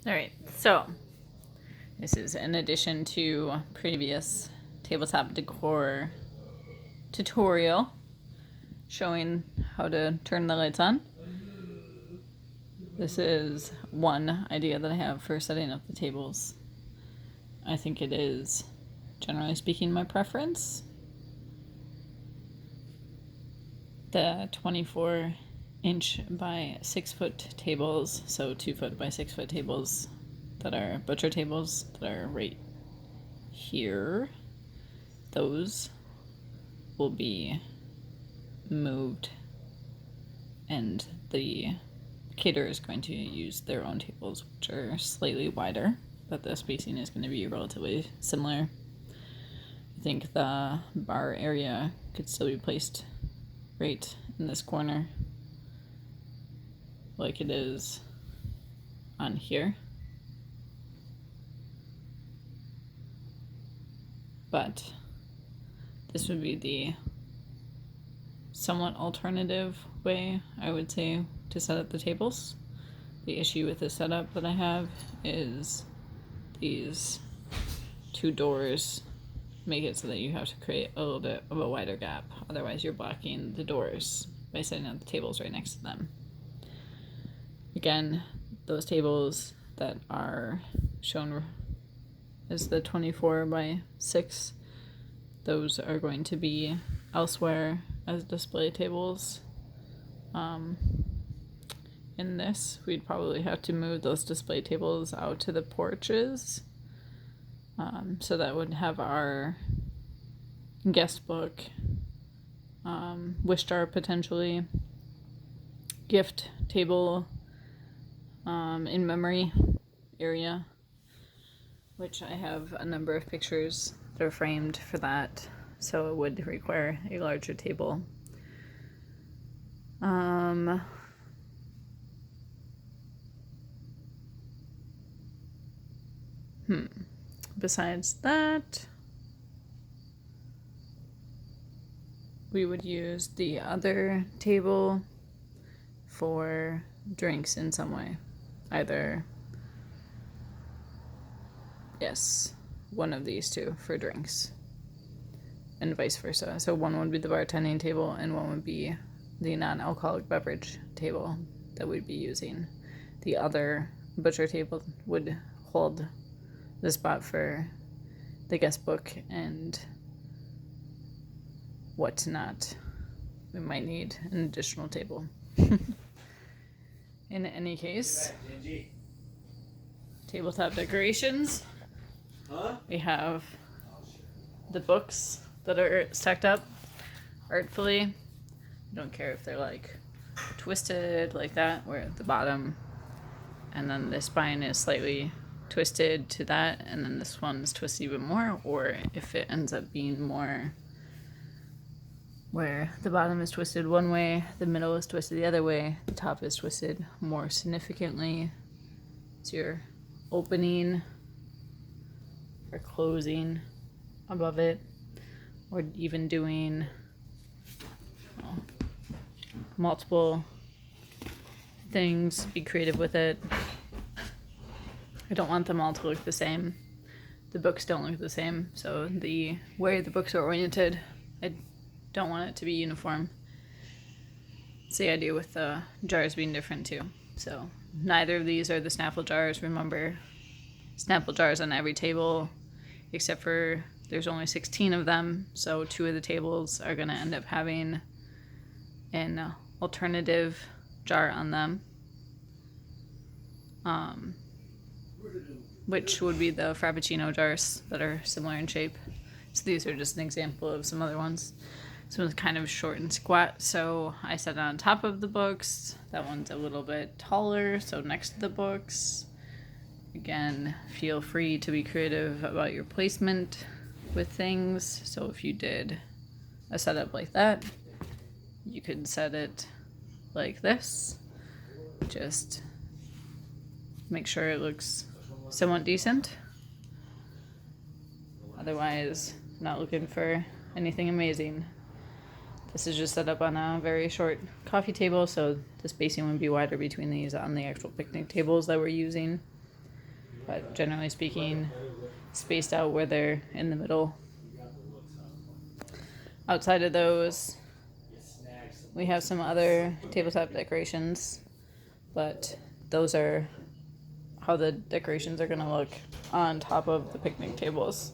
All right, so this is in addition to previous tabletop decor tutorial showing how to turn the lights on. This is one idea that I have for setting up the tables. I think it is, generally speaking, my preference. The 24-inch by 6-foot tables, so 2-foot by 6-foot tables that are butcher tables that are right here, those will be moved, and the caterer is going to use their own tables, which are slightly wider, but the spacing is going to be relatively similar. I think the bar area could still be placed right in this corner, like it is on here. But this would be the somewhat alternative way, I would say, to set up the tables. The issue with the setup that I have is these two doors make it so that you have to create a little bit of a wider gap. Otherwise, you're blocking the doors by setting up the tables right next to them. Again, those tables that are shown as the 24 by 6, those are going to be elsewhere as display tables. In this, we'd probably have to move those display tables out to the porches. So that would have our guest book, wish jar potentially, gift table, in memory area, which I have a number of pictures that are framed for that, so it would require a larger table. Besides that, we would use the other table for drinks in some way. Either, yes, one of these two for drinks, and vice versa. So one would be the bartending table, and one would be the non-alcoholic beverage table that we'd be using. The other butcher table would hold the spot for the guest book and whatnot. We might need an additional table. In any case, tabletop decorations. We have the books that are stacked up artfully. I don't care if they're like twisted like that, where at the bottom, and then the spine is slightly twisted to that, and then this one's twisted even more, or if it ends up being more where the bottom is twisted one way, the middle is twisted the other way, the top is twisted more significantly. So you're opening or closing above it, or even doing multiple things. Be creative with it. I don't want them all to look the same. The books don't look the same, so the way the books are oriented, I don't want it to be uniform. It's the idea with the jars being different too. So neither of these are the Snapple jars. Remember, Snapple jars on every table, except for there's only 16 of them, so 2 of the tables are going to end up having an alternative jar on them, which would be the Frappuccino jars that are similar in shape. So these are just an example of some other ones. This one's kind of short and squat, so I set it on top of the books. That one's a little bit taller, so next to the books. Again, feel free to be creative about your placement with things. So if you did a setup like that, you could set it like this. Just make sure it looks somewhat decent. Otherwise, not looking for anything amazing. This is just set up on a very short coffee table, so the spacing would be wider between these on the actual picnic tables that we're using. but generally speaking, spaced out where they're in the middle. Outside of those, we have some other tabletop decorations, but those are how the decorations are going to look on top of the picnic tables.